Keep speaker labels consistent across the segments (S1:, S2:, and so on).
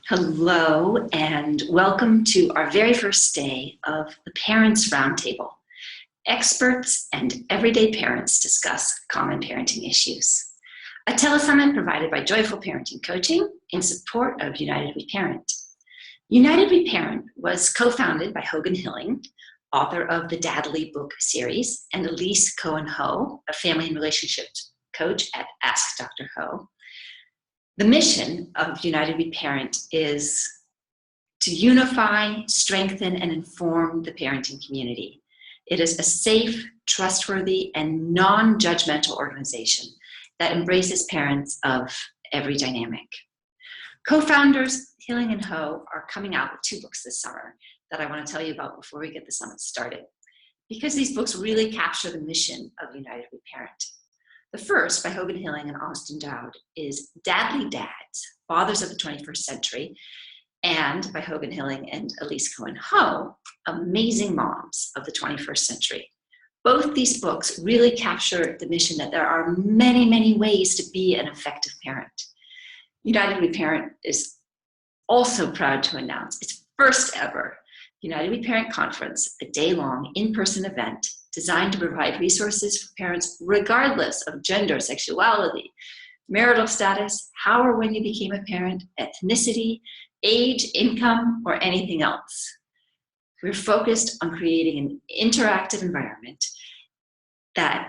S1: Hello, and welcome to our very first day of the Parents Roundtable. Experts and everyday parents discuss common parenting issues. A telesummit provided by Joyful Parenting Coaching in support of United We Parent. United We Parent was co-founded by Hogan Hilling, author of the Dadly book series, and Elise Cohen-Ho, a family and relationship coach at Ask Dr. Ho. The mission of United We Parent is to unify, strengthen, and inform the parenting community. It is a safe, trustworthy, and non-judgmental organization that embraces parents of every dynamic. Co-founders Hilling and Ho are coming out with 2 books this summer that I want to tell you about before we get the summit started, because these books really capture the mission of United We Parent. The first, by Hogan Hilling and Austin Dowd, is Dadly Dads, Fathers of the 21st Century, and by Hogan Hilling and Elise Cohen-Ho, Amazing Moms of the 21st Century. Both these books really capture the mission that there are many, many ways to be an effective parent. United We Parent is also proud to announce its first ever United We Parent Conference, a day-long in-person event designed to provide resources for parents regardless of gender, sexuality, marital status, how or when you became a parent, ethnicity, age, income, or anything else. We're focused on creating an interactive environment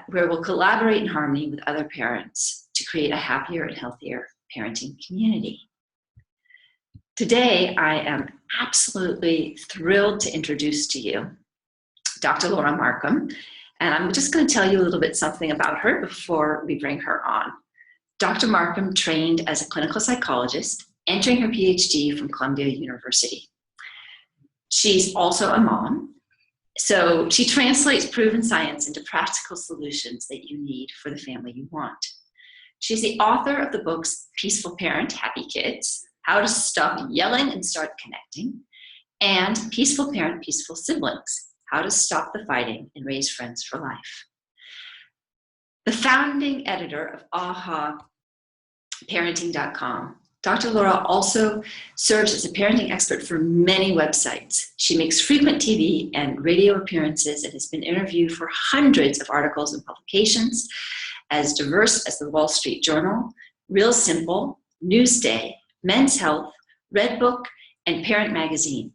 S1: where we'll collaborate in harmony with other parents to create a happier and healthier parenting community. Today, I am absolutely thrilled to introduce to you Dr. Laura Markham, and I'm just going to tell you a little bit something about her before we bring her on. Dr. Markham trained as a clinical psychologist, entering her PhD from Columbia University. She's also a mom, so she translates proven science into practical solutions that you need for the family you want. She's the author of the books Peaceful Parent, Happy Kids, How to Stop Yelling and Start Connecting, and Peaceful Parent, Peaceful Siblings, How to Stop the Fighting and Raise Friends for Life. The founding editor of ahaparenting.com, Dr. Laura also serves as a parenting expert for many websites. She makes frequent TV and radio appearances and has been interviewed for hundreds of articles and publications as diverse as the Wall Street Journal, Real Simple, Newsday, Men's Health, Redbook, and Parent Magazine.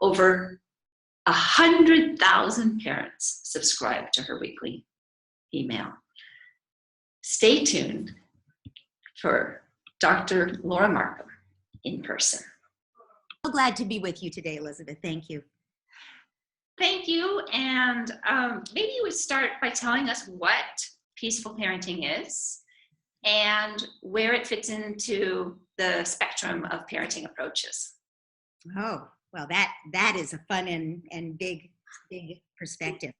S1: Over 100,000 parents subscribe to her weekly email. Stay tuned for Dr. Laura Markham in person.
S2: So glad to be with you today, Elizabeth. Thank you.
S1: Thank you. And maybe you would start by telling us what peaceful parenting is and where it fits into the spectrum of parenting approaches.
S2: Oh, well, that is a fun and big perspective.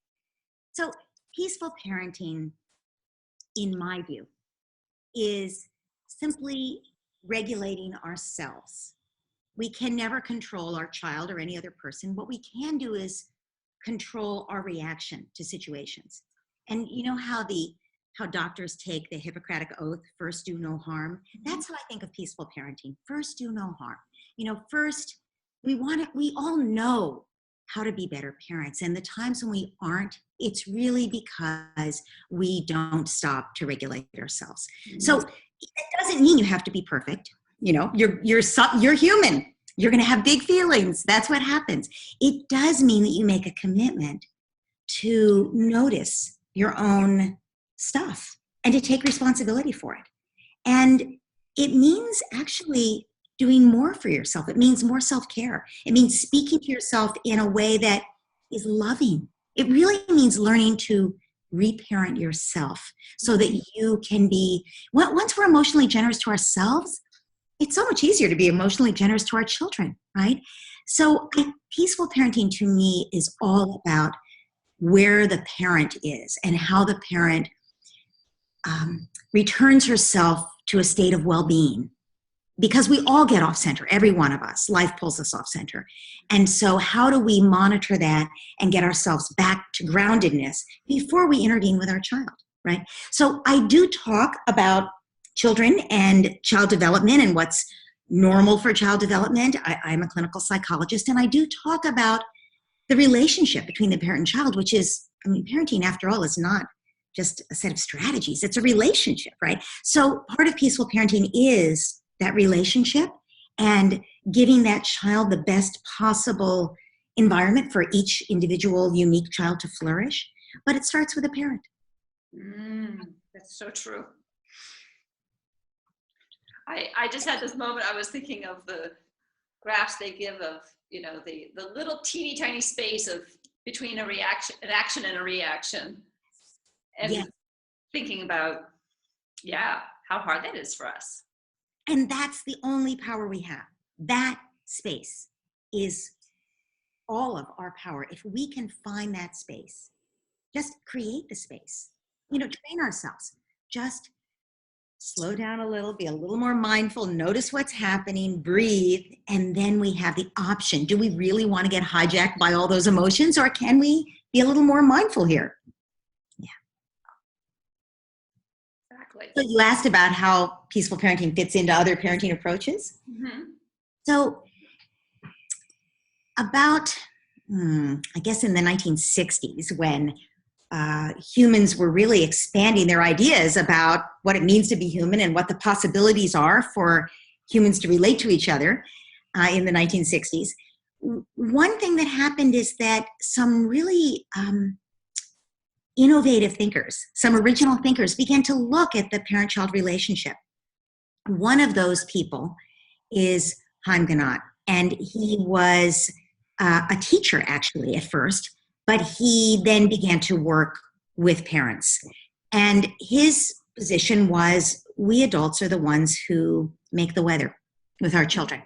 S2: So peaceful parenting, in my view, is simply regulating ourselves. We can never control our child or any other person. What we can do is control our reaction to situations. And you know how doctors take the Hippocratic Oath, first do no harm? That's how I think of peaceful parenting. First do no harm. First, we all know how to be better parents. And the times when we aren't, it's really because we don't stop to regulate ourselves. So it doesn't mean you have to be perfect. You're human. You're going to have big feelings. That's what happens. It does mean that you make a commitment to notice your own stuff and to take responsibility for it. And it means actually doing more for yourself. It means more self-care. It means speaking to yourself in a way that is loving. It really means learning to reparent yourself so that you can be, once we're emotionally generous to ourselves, it's so much easier to be emotionally generous to our children, right? So peaceful parenting to me is all about where the parent is and how the parent returns herself to a state of well-being. Because we all get off center, every one of us. Life pulls us off center. And so how do we monitor that and get ourselves back to groundedness before we intervene with our child, right? So I do talk about children and child development and what's normal for child development. I'm a clinical psychologist, and I do talk about the relationship between the parent and child, which is, I mean, parenting, after all, is not just a set of strategies. It's a relationship, right? So part of peaceful parenting is that relationship and giving that child the best possible environment for each individual, unique child to flourish. But it starts with a parent.
S3: That's so true. I just had this moment. I was thinking of the graphs they give of, you know, the little teeny tiny space of between an action and a reaction, and
S2: Yes.
S3: thinking about, yeah, how hard that is for us.
S2: And that's the only power we have. That space is all of our power. If we can find that space, just create the space, you know, train ourselves, just slow down a little, be a little more mindful, notice what's happening, breathe, and then we have the option. Do we really want to get hijacked by all those emotions, or can we be a little more mindful here? Yeah.
S3: Exactly.
S2: So you asked about how peaceful parenting fits into other parenting approaches.
S3: Mm-hmm.
S2: So about, I guess in the 1960s, when humans were really expanding their ideas about what it means to be human and what the possibilities are for humans to relate to each other in the 1960s. One thing that happened is that some really innovative thinkers, some original thinkers, began to look at the parent-child relationship. One of those people is Haim Ginott, and he was a teacher actually at first, but he then began to work with parents. And his position was, we adults are the ones who make the weather with our children.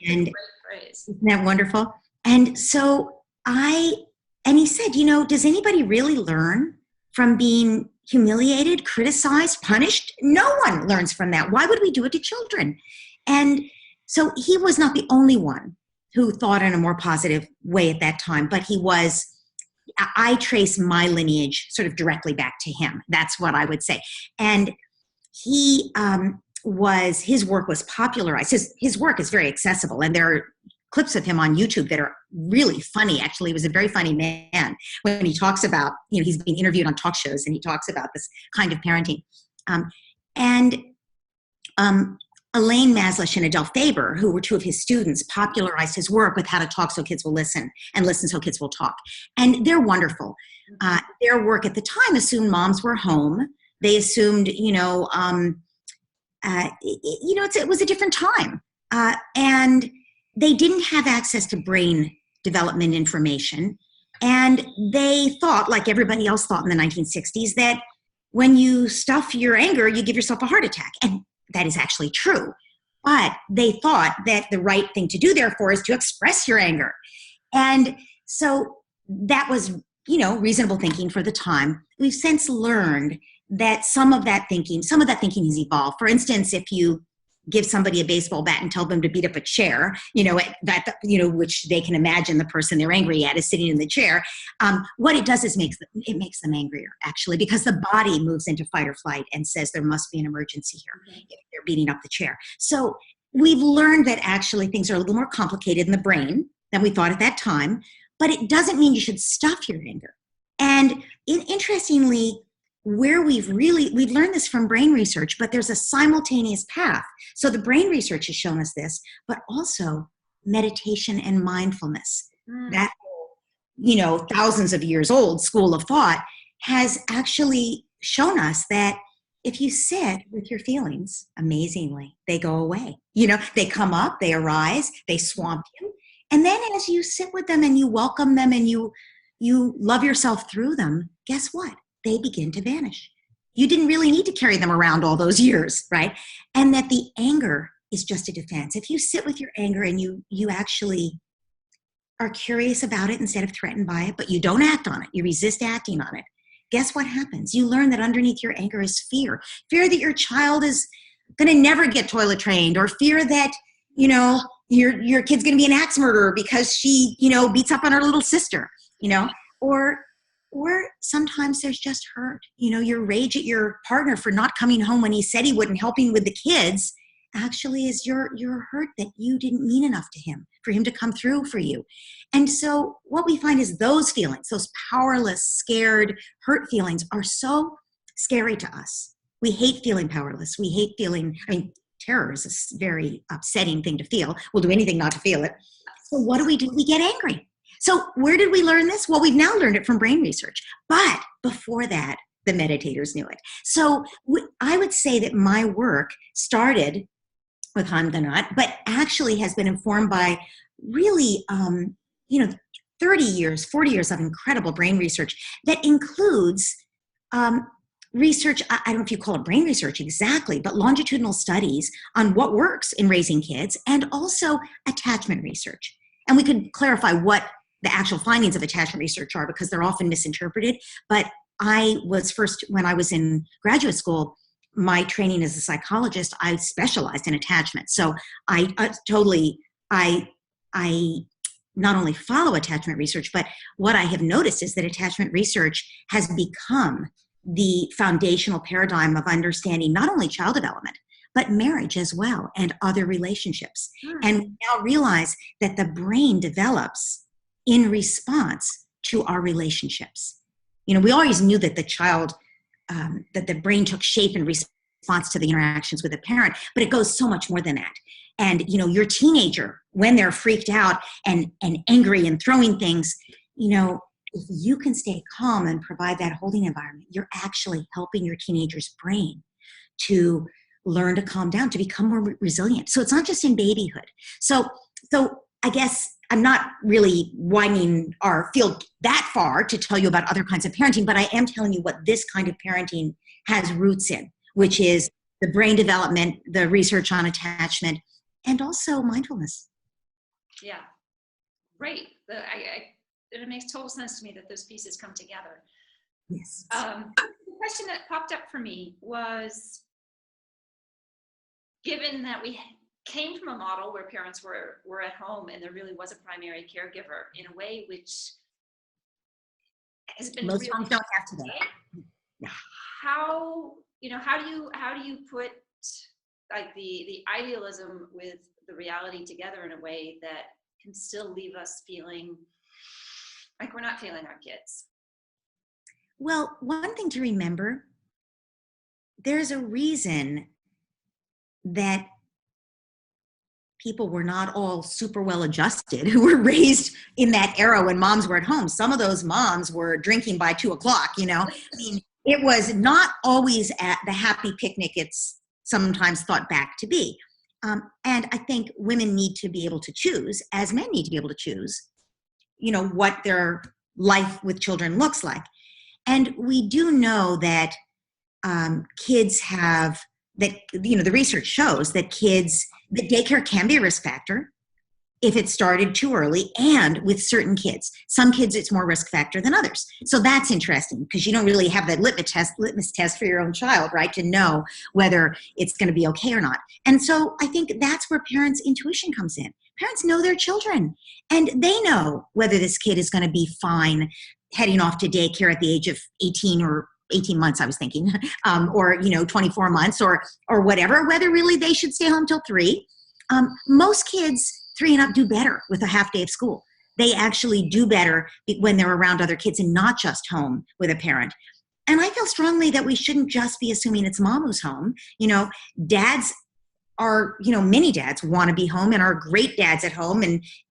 S2: And
S3: Great phrase.
S2: isn't that wonderful? And so and he said, you know, does anybody really learn from being humiliated, criticized, punished? No one learns from that. Why would we do it to children? And so he was not the only one who thought in a more positive way at that time, but I trace my lineage sort of directly back to him. That's what I would say. And he his work was popularized. His work is very accessible, and there are clips of him on YouTube that are really funny. Actually, he was a very funny man when he talks about, you know, he's being interviewed on talk shows and he talks about this kind of parenting. Elaine Maslish and Adele Faber, who were two of his students, popularized his work with How to Talk So Kids Will Listen and Listen So Kids Will Talk. And they're wonderful. Their work at the time assumed moms were home. They assumed, it was a different time. And they didn't have access to brain development information. And they thought, like everybody else thought in the 1960s, that when you stuff your anger, you give yourself a heart attack. And that is actually true. But they thought that the right thing to do, therefore, is to express your anger. And so that was, reasonable thinking for the time. We've since learned that some of that thinking has evolved. For instance, if you give somebody a baseball bat and tell them to beat up a chair, which they can imagine the person they're angry at is sitting in the chair. What it does is it makes them angrier, actually, because the body moves into fight or flight and says there must be an emergency here if they're beating up the chair. So we've learned that actually things are a little more complicated in the brain than we thought at that time, but it doesn't mean you should stuff your anger. And interestingly, where we've learned this from brain research, but there's a simultaneous path. So the brain research has shown us this, but also meditation and mindfulness. That, thousands of years old school of thought has actually shown us that if you sit with your feelings, amazingly, they go away. They come up, they arise, they swamp you. And then as you sit with them and you welcome them and you love yourself through them, guess what? They begin to vanish. You didn't really need to carry them around all those years, right? And that the anger is just a defense. If you sit with your anger and you actually are curious about it instead of threatened by it, but you don't act on it, you resist acting on it, guess what happens? You learn that underneath your anger is fear. Fear that your child is going to never get toilet trained, or fear that, your kid's going to be an axe murderer because she, beats up on her little sister, or sometimes there's just hurt. Your rage at your partner for not coming home when he said he wouldn't, helping with the kids, actually is you're hurt that you didn't mean enough to him for him to come through for you. And so what we find is those feelings, those powerless, scared, hurt feelings are so scary to us. We hate feeling powerless. We hate feeling, I mean, terror is a very upsetting thing to feel. We'll do anything not to feel it. So what do? We get angry. So where did we learn this? Well, we've now learned it from brain research. But before that, the meditators knew it. So I would say that my work started with Hamdanat, but actually has been informed by really, 30 years, 40 years of incredible brain research that includes research, I don't know if you call it brain research exactly, but longitudinal studies on what works in raising kids, and also attachment research. And we could clarify what the actual findings of attachment research are, because they're often misinterpreted. But I was first, when I was in graduate school, my training as a psychologist, I specialized in attachment. So I not only follow attachment research, but what I have noticed is that attachment research has become the foundational paradigm of understanding not only child development, but marriage as well, and other relationships. And we now realize that the brain develops in response to our relationships. We always knew that that the brain took shape in response to the interactions with a parent, but it goes so much more than that. And, your teenager, when they're freaked out and angry and throwing things, if you can stay calm and provide that holding environment, you're actually helping your teenager's brain to learn to calm down, to become more resilient. So it's not just in babyhood. So I guess I'm not really widening our field that far to tell you about other kinds of parenting, but I am telling you what this kind of parenting has roots in, which is the brain development, the research on attachment, and also mindfulness.
S3: Yeah, great. It makes total sense to me that those pieces come together.
S2: Yes.
S3: The question that popped up for me was, given that we came from a model where parents were at home and there really was a primary caregiver in a way which has been
S2: Most
S3: really
S2: homes don't have today. Yeah.
S3: How do you put like the idealism with the reality together in a way that can still leave us feeling like we're not feeling our kids?
S2: Well, one thing to remember, there's a reason that people were not all super well adjusted who were raised in that era when moms were at home. Some of those moms were drinking by 2 o'clock, I mean, it was not always at the happy picnic it's sometimes thought back to be. And I think women need to be able to choose, as men need to be able to choose, what their life with children looks like. And we do know that kids have, that, the research shows that that daycare can be a risk factor if it started too early, and with certain kids. Some kids, it's more risk factor than others. So that's interesting, because you don't really have that litmus test for your own child, right, to know whether it's going to be okay or not. And so I think that's where parents' intuition comes in. Parents know their children, and they know whether this kid is going to be fine heading off to daycare at the age of 18 or 18 months, I was thinking, or 24 months or whatever, whether really they should stay home till 3. Most kids 3 and up do better with a half day of school. They actually do better when they're around other kids and not just home with a parent. And I feel strongly that we shouldn't just be assuming it's mom who's home. Dads are, many dads want to be home and are great dads at home.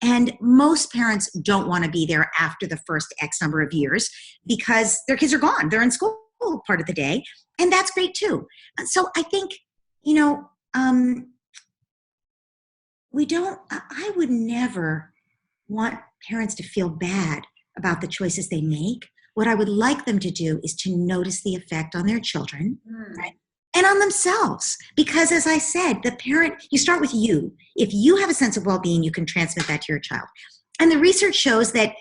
S2: And most parents don't want to be there after the first X number of years because their kids are gone. They're in school part of the day. And that's great too. So I think, I would never want parents to feel bad about the choices they make. What I would like them to do is to notice the effect on their children, right? And on themselves. Because as I said, the parent, you start with you. If you have a sense of well-being, you can transmit that to your child. And the research shows that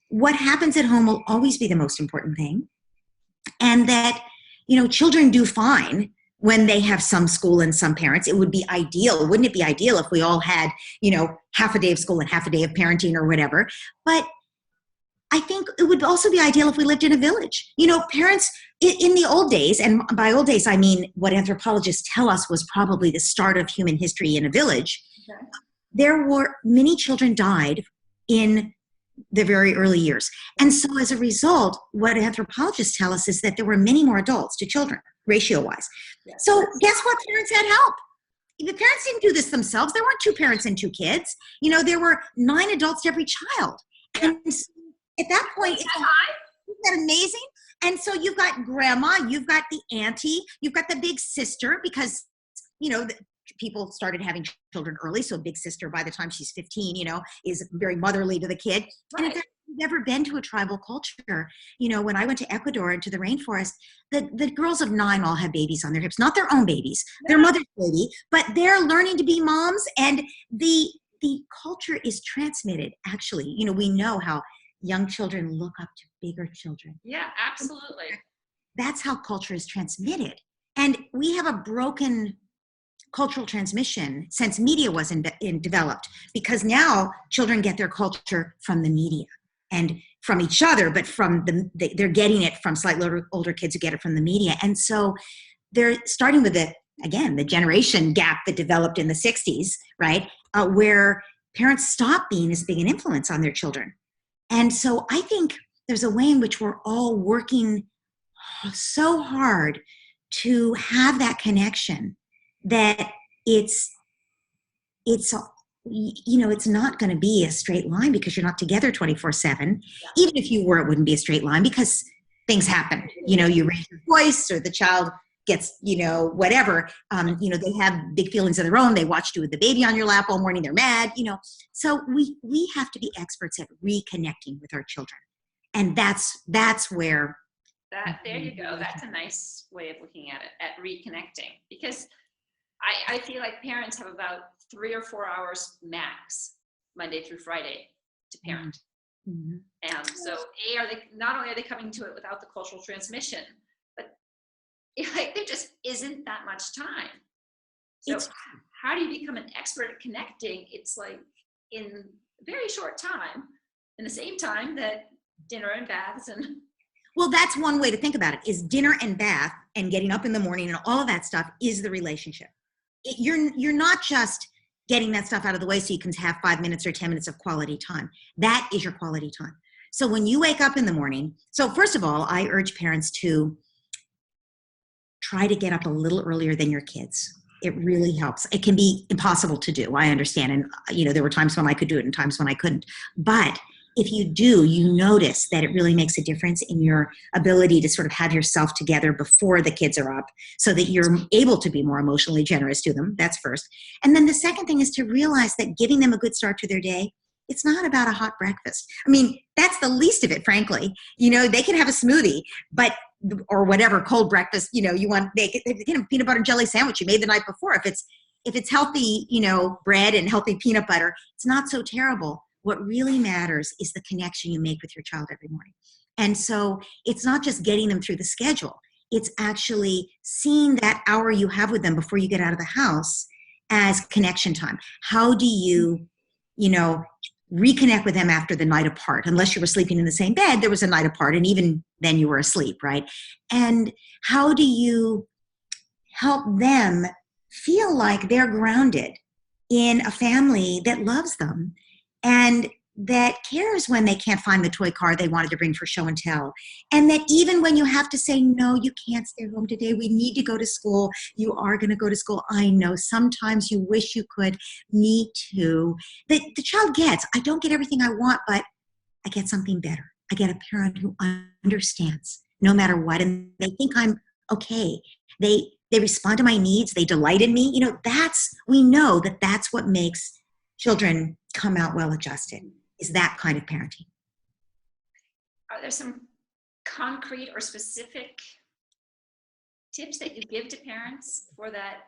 S2: what happens at home will always be the most important thing. And that, children do fine when they have some school and some parents. It would be ideal. Wouldn't it be ideal if we all had, half a day of school and half a day of parenting or whatever? But I think it would also be ideal if we lived in a village. You know, parents in the old days, and by old days I mean what anthropologists tell us was probably the start of human history in a village.
S3: Okay.
S2: There were many children died in the very early years. And so as a result, what anthropologists tell us is that there were many more adults to children, ratio-wise.
S3: Yes.
S2: So guess what? Parents had help. The parents didn't do this themselves. There weren't 2 parents and 2 kids. You know, there were 9 adults to every child.
S3: Yeah.
S2: And so at that point, isn't that amazing? And so you've got grandma, you've got the auntie, you've got the big sister, because, you know, people started having children early. So a big sister, by the time she's 15, you know, is very motherly to the kid.
S3: Right.
S2: And in fact, if you've never been to a tribal culture, you know, when I went to Ecuador and to the rainforest, the girls of 9 all have babies on their hips, not their own babies, their mother's baby, but they're learning to be moms. And the culture is transmitted. Actually, you know, we know how young children look up to bigger children.
S3: Yeah, absolutely.
S2: That's how culture is transmitted. And we have a broken cultural transmission since media wasn't developed, because now children get their culture from the media and from each other, but from they're getting it from slightly older kids who get it from the media. And so they're starting with the generation gap that developed in the 60s, right? Where parents stop being as big an influence on their children. And so I think there's a way in which we're all working so hard to have that connection that it's you know, it's not going to be a straight line, because you're not together 24/7. Even if you were, it wouldn't be a straight line, because things happen. You know, you raise your voice, or the child gets, you know, whatever. You know, they have big feelings of their own. They watch you with the baby on your lap all morning. They're mad, you know. So we have to be experts at reconnecting with our children. And that's where.
S3: There you go. That's a nice way of looking at it, at reconnecting. Because I feel like parents have about 3 or 4 hours max, Monday through Friday, to parent.
S2: Mm-hmm.
S3: And so, not only are they coming to it without the cultural transmission, but like there just isn't that much time. So how do you become an expert at connecting? It's like in a very short time, in the same time that dinner and baths and.
S2: Well, that's one way to think about it, is dinner and bath and getting up in the morning and all of that stuff is the relationship. You're not just getting that stuff out of the way so you can have 5 minutes or 10 minutes of quality time. That is your quality time. So when you wake up in the morning, so first of all, I urge parents to try to get up a little earlier than your kids. It really helps. It can be impossible to do, I understand. And, you know, there were times when I could do it and times when I couldn't. But if you do, you notice that it really makes a difference in your ability to sort of have yourself together before the kids are up, so that you're able to be more emotionally generous to them. That's first. And then the second thing is to realize that giving them a good start to their day, it's not about a hot breakfast. I mean, that's the least of it, frankly. You know, they can have a smoothie, or whatever cold breakfast, you know, you want, they can have a peanut butter and jelly sandwich you made the night before. If it's healthy, you know, bread and healthy peanut butter, it's not so terrible. What really matters is the connection you make with your child every morning. And so it's not just getting them through the schedule. It's actually seeing that hour you have with them before you get out of the house as connection time. How do you, you know, reconnect with them after the night apart? Unless you were sleeping in the same bed, there was a night apart, and even then you were asleep, right? And how do you help them feel like they're grounded in a family that loves them and that cares when they can't find the toy car they wanted to bring for show and tell? And that even when you have to say, no, you can't stay home today, we need to go to school, you are going to go to school. I know sometimes you wish you could. Me too. The child gets, I don't get everything I want, but I get something better. I get a parent who understands no matter what, and they think I'm okay. They respond to my needs. They delight in me. You know, we know that that's what makes children come out well-adjusted, is that kind of parenting.
S3: Are there some concrete or specific tips that you give to parents for that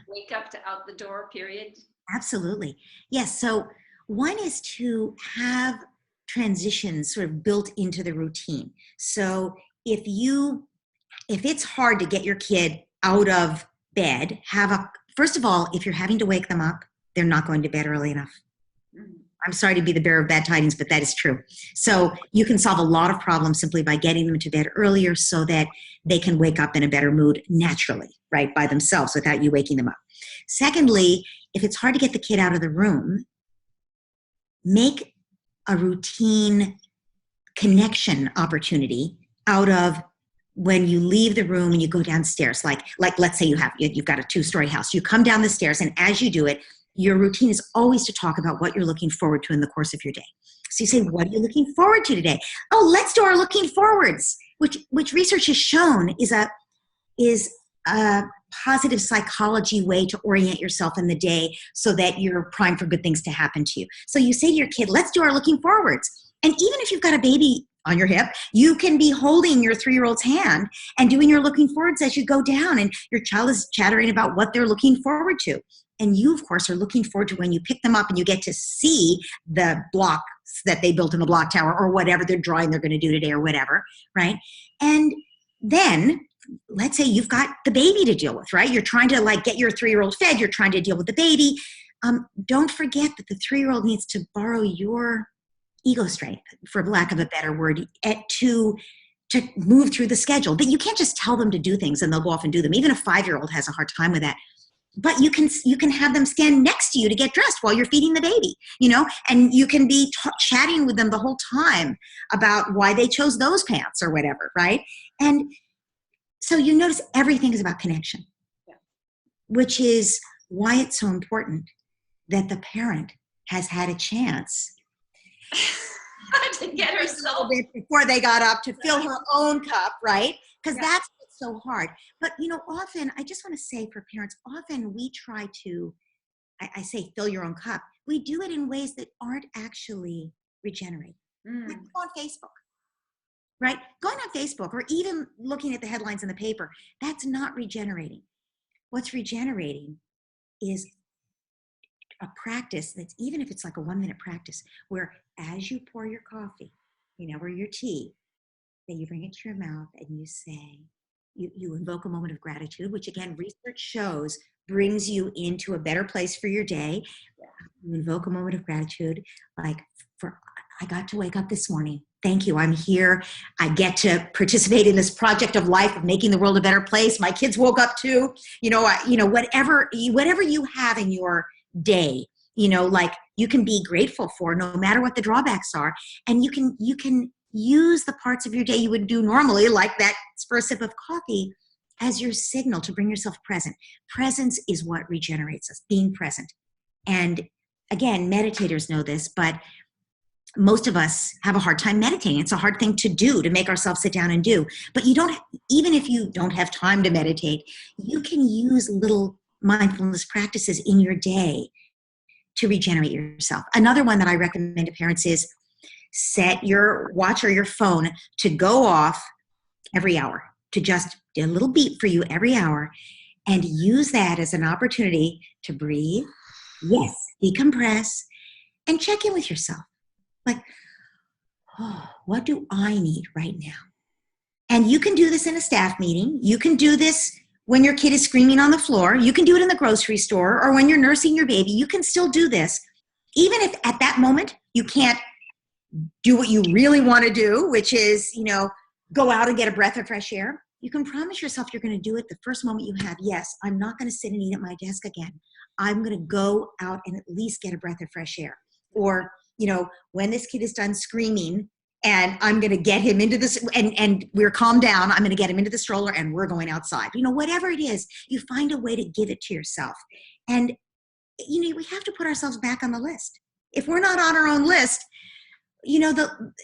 S3: wake up to out the door period? Absolutely.
S2: Yes. So one is to have transitions sort of built into the routine. So if it's hard to get your kid out of bed, first of all, if you're having to wake them up, they're not going to bed early enough. I'm sorry to be the bearer of bad tidings, but that is true. So you can solve a lot of problems simply by getting them to bed earlier so that they can wake up in a better mood naturally, right, by themselves without you waking them up. Secondly, if it's hard to get the kid out of the room, make a routine connection opportunity out of when you leave the room and you go downstairs. Like let's say you've got a 2-story house. You come down the stairs, and as you do it, your routine is always to talk about what you're looking forward to in the course of your day. So you say, what are you looking forward to today? Oh, let's do our looking forwards, which research has shown is a positive psychology way to orient yourself in the day so that you're primed for good things to happen to you. So you say to your kid, let's do our looking forwards. And even if you've got a baby on your hip, you can be holding your 3-year-old's hand and doing your looking forwards as you go down, and your child is chattering about what they're looking forward to. And you, of course, are looking forward to when you pick them up and you get to see the blocks that they built in the block tower or whatever they're drawing they're going to do today or whatever, right? And then let's say you've got the baby to deal with, right? You're trying to like get your 3-year-old fed. You're trying to deal with the baby. Don't forget that the 3-year-old needs to borrow your ego strength, for lack of a better word, to move through the schedule. But you can't just tell them to do things and they'll go off and do them. Even a 5-year-old has a hard time with that. But you can have them stand next to you to get dressed while you're feeding the baby, and you can be chatting with them the whole time about why they chose those pants or whatever, right? And so you notice everything is about connection, which is why it's so important that the parent has had a chance
S3: to get herself
S2: before they got up to fill her own cup, right? Because that's what's so hard. But often, I just want to say for parents, often we try to, I say fill your own cup. We do it in ways that aren't actually regenerating. Like go on Facebook, right? Going on Facebook or even looking at the headlines in the paper, that's not regenerating. What's regenerating is a practice that's, even if it's like a 1-minute practice, where as you pour your coffee, or your tea, that you bring it to your mouth and you say, you invoke a moment of gratitude, which again, research shows brings you into a better place for your day. You invoke a moment of gratitude, like, I got to wake up this morning. Thank you. I'm here. I get to participate in this project of life of making the world a better place. My kids woke up too. Whatever you have in your day, like you can be grateful for, no matter what the drawbacks are. And you can use the parts of your day you would do normally, like that for a sip of coffee, as your signal to bring yourself present. Presence is what regenerates us, being present. And again, meditators know this, but most of us have a hard time meditating. It's a hard thing to do, to make ourselves sit down and do. But even if you don't have time to meditate, you can use little mindfulness practices in your day to regenerate yourself. Another one that I recommend to parents is set your watch or your phone to go off every hour, to just do a little beep for you every hour, and use that as an opportunity to breathe, yes, decompress, and check in with yourself. Like, what do I need right now? And you can do this in a staff meeting. You can do this when your kid is screaming on the floor. You can do it in the grocery store or when you're nursing your baby. You can still do this. Even if at that moment you can't do what you really want to do, which is, go out and get a breath of fresh air. You can promise yourself you're going to do it the first moment you have. Yes, I'm not going to sit and eat at my desk again. I'm going to go out and at least get a breath of fresh air. Or, when this kid is done screaming and I'm going to get him into this, and we're calmed down, I'm going to get him into the stroller and we're going outside. Whatever it is, you find a way to give it to yourself. And, we have to put ourselves back on the list. If we're not on our own list,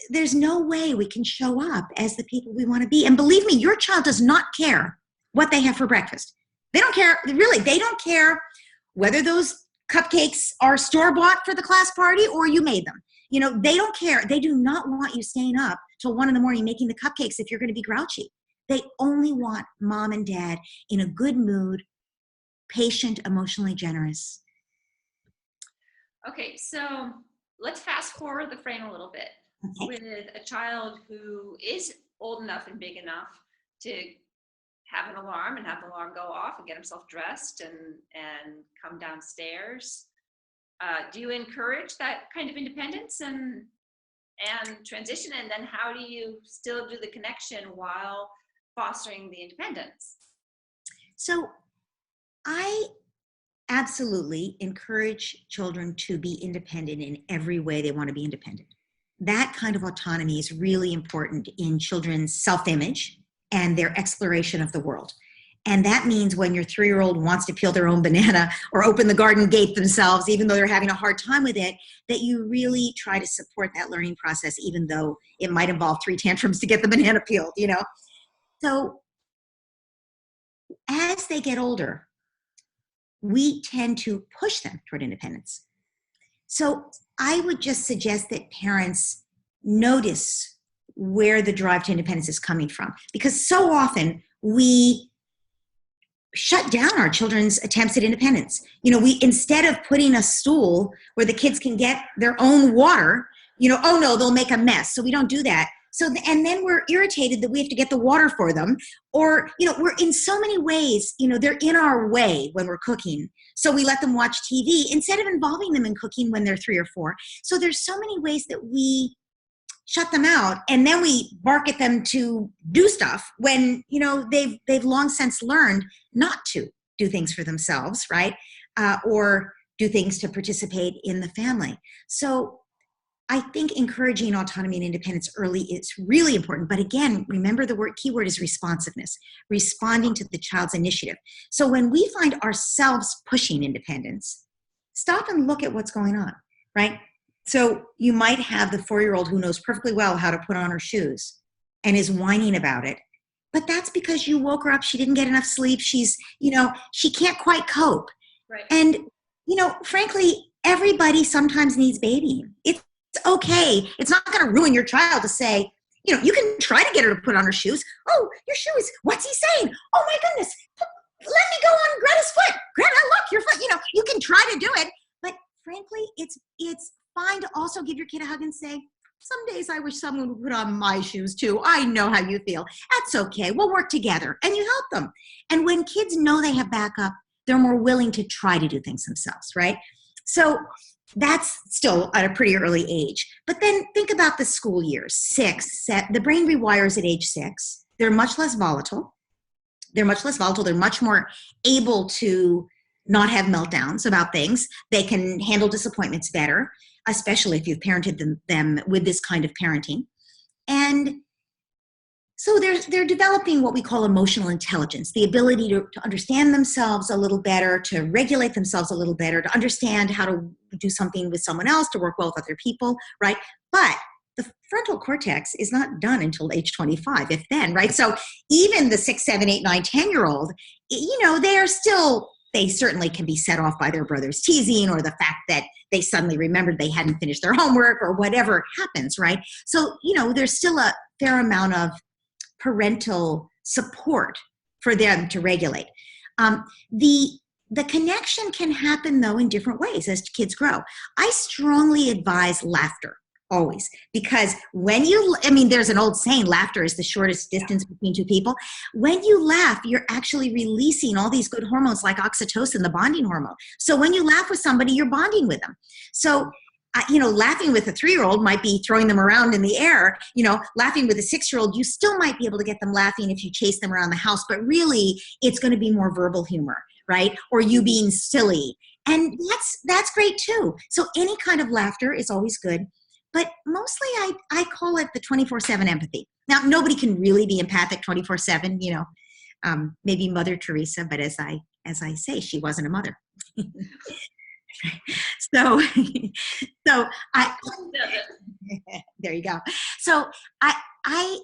S2: there's no way we can show up as the people we want to be. And believe me, your child does not care what they have for breakfast. They don't care, really. They don't care whether those cupcakes are store-bought for the class party or you made them. They don't care. They do not want you staying up till 1 a.m. making the cupcakes if you're going to be grouchy. They only want mom and dad in a good mood, patient, emotionally generous.
S3: Okay, so let's fast forward the frame a little bit.
S2: Okay.
S3: With a child who is old enough and big enough to have an alarm and have the alarm go off and get himself dressed and come downstairs. do you encourage that kind of independence and transition? And then how do you still do the connection while fostering the independence?
S2: So I absolutely encourage children to be independent in every way they want to be independent. That kind of autonomy is really important in children's self-image and their exploration of the world. And that means when your 3-year-old wants to peel their own banana or open the garden gate themselves, even though they're having a hard time with it, that you really try to support that learning process, even though it might involve 3 tantrums to get the banana peeled, you know? So as they get older, we tend to push them toward independence. So I would just suggest that parents notice where the drive to independence is coming from, because so often we shut down our children's attempts at independence. You know, we, instead of putting a stool where the kids can get their own water, you know, oh no, they'll make a mess. So we don't do that. So, and then we're irritated that we have to get the water for them. Or, you know, we're in so many ways, you know, they're in our way when we're cooking. So we let them watch TV instead of involving them in cooking when they're 3 or 4. So there's so many ways that we shut them out, and then we bark at them to do stuff when, you know, they've long since learned not to do things for themselves, right? Or do things to participate in the family. So I think encouraging autonomy and independence early is really important. But again, remember the key word is responsiveness, responding to the child's initiative. So when we find ourselves pushing independence, stop and look at what's going on, right? So you might have the 4-year-old who knows perfectly well how to put on her shoes and is whining about it. But that's because you woke her up. She didn't get enough sleep. She's, you know, she can't quite cope.
S3: Right.
S2: And, you know, frankly, everybody sometimes needs babying. It's okay. It's not going to ruin your child to say, you know, you can try to get her to put on her shoes. Oh, your shoes. What's he saying? Oh my goodness. Let me go on Greta's foot. Greta, look, your foot. You know, you can try to do it. But frankly, it's fine to also give your kid a hug and say, some days I wish someone would put on my shoes too. I know how you feel. That's okay. We'll work together. And you help them. And when kids know they have backup, they're more willing to try to do things themselves, right? So that's still at a pretty early age. But then think about the school years, 6, 7. The brain rewires at age 6. They're much less volatile. They're much more able to not have meltdowns about things. They can handle disappointments better, especially if you've parented them with this kind of parenting. And so they're developing what we call emotional intelligence, the ability to understand themselves a little better, to regulate themselves a little better, to understand how to do something with someone else, to work well with other people, right? But the frontal cortex is not done until age 25, if then, right? So even the 6, 7, 8, 9, 10-year-old, you know, they certainly can be set off by their brother's teasing or the fact that they suddenly remembered they hadn't finished their homework or whatever happens, right? So, you know, there's still a fair amount of parental support for them to regulate. The connection can happen, though, in different ways as kids grow. I strongly advise laughter. Always. Because there's an old saying, laughter is the shortest distance between two people. When you laugh, you're actually releasing all these good hormones like oxytocin, the bonding hormone. So when you laugh with somebody, you're bonding with them. So, laughing with a 3-year-old might be throwing them around in the air. You know, laughing with a 6-year-old, you still might be able to get them laughing if you chase them around the house, but really it's going to be more verbal humor, right? Or you being silly. And that's great too. So any kind of laughter is always good. But mostly I call it the 24/7 empathy. Now, nobody can really be empathic 24/7, you know, maybe Mother Teresa, but as I say, she wasn't a mother. So there you go. So I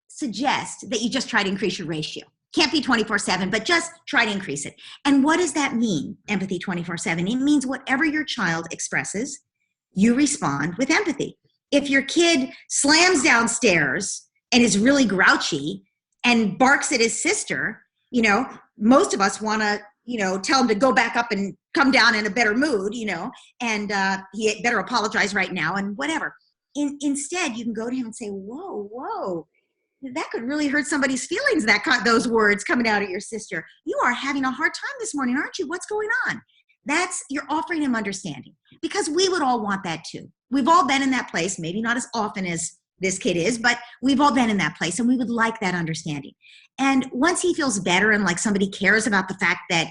S2: suggest that you just try to increase your ratio. Can't be 24/7, but just try to increase it. And what does that mean, empathy 24/7? It means whatever your child expresses, you respond with empathy. If your kid slams downstairs and is really grouchy and barks at his sister, you know, most of us want to, you know, tell him to go back up and come down in a better mood, you know, and he better apologize right now and whatever. Instead, you can go to him and say, whoa, that could really hurt somebody's feelings, those words coming out of your sister. You are having a hard time this morning, aren't you? What's going on? you're offering him understanding, because we would all want that too. We've all been in that place, maybe not as often as this kid is, but we've all been in that place, and we would like that understanding. And once he feels better and like somebody cares about the fact that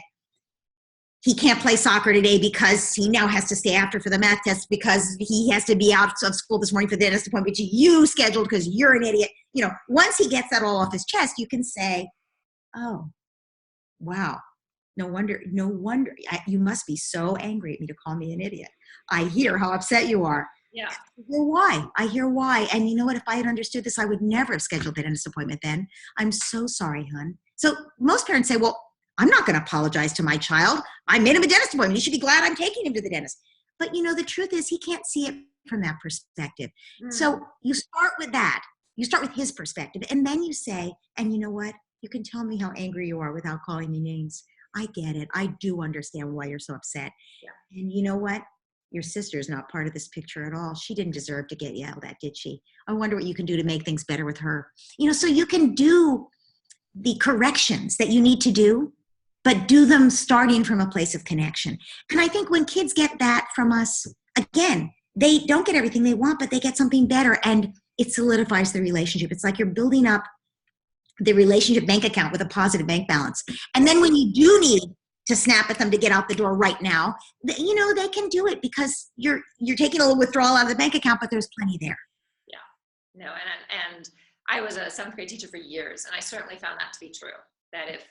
S2: he can't play soccer today because he now has to stay after for the math test because he has to be out of school this morning for the dentist appointment, which you scheduled because you're an idiot. Once he gets that all off his chest, you can say, oh, wow. No wonder, you must be so angry at me to call me an idiot. I hear how upset you are.
S3: Yeah.
S2: I hear why. And you know what? If I had understood this, I would never have scheduled the dentist appointment then. I'm so sorry, hon. So most parents say, well, I'm not going to apologize to my child. I made him a dentist appointment. He should be glad I'm taking him to the dentist. But the truth is he can't see it from that perspective. So you start with that. You start with his perspective. And then you say, and you know what? You can tell me how angry you are without calling me names. I get it. I do understand why you're so upset. Yeah. And you know what? Your sister's not part of this picture at all. She didn't deserve to get yelled at, did she? I wonder what you can do to make things better with her. So you can do the corrections that you need to do, but do them starting from a place of connection. And I think when kids get that from us, again, they don't get everything they want, but they get something better, and it solidifies the relationship. It's like you're building up the relationship bank account with a positive bank balance. And then when you do need to snap at them to get out the door right now, they can do it because you're taking a little withdrawal out of the bank account, but there's plenty there.
S3: Yeah, no, and I was a 7th grade teacher for years, and I certainly found that to be true. That if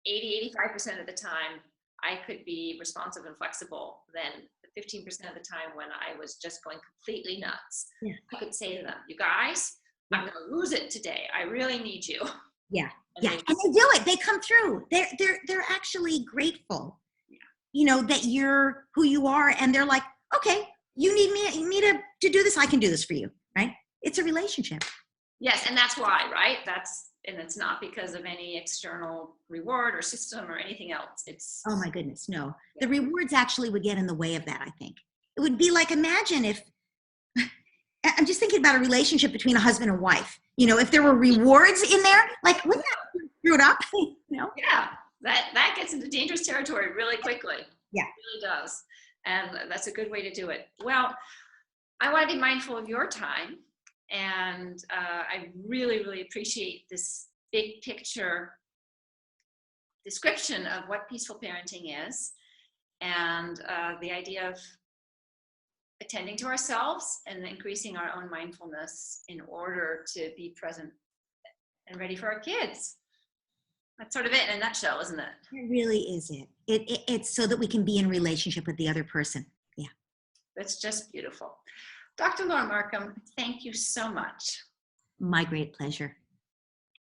S3: 80-85% of the time I could be responsive and flexible, then the 15% of the time when I was just going completely nuts, I could say to them, you guys, I'm going to lose it today. I really need you.
S2: Yeah. And they do it. They come through. They're actually grateful, that you're who you are. And they're like, okay, you need me to do this. I can do this for you. Right. It's a relationship.
S3: Yes. And that's why, right? And it's not because of any external reward or system or anything else. It's,
S2: oh my goodness. No, the rewards actually would get in the way of that. I think it would be like, imagine if, I'm just thinking about a relationship between a husband and wife. If there were rewards in there, like, wouldn't that screw it up?
S3: Yeah, that gets into dangerous territory really quickly.
S2: Yeah,
S3: it really does. And that's a good way to do it. Well, I want to be mindful of your time. And I really, really appreciate this big picture description of what peaceful parenting is, and the idea of attending to ourselves and increasing our own mindfulness in order to be present and ready for our kids. That's sort of it in a nutshell, isn't it?
S2: It really is it. It's so that we can be in relationship with the other person. Yeah.
S3: That's just beautiful. Dr. Laura Markham, thank you so much.
S2: My great pleasure.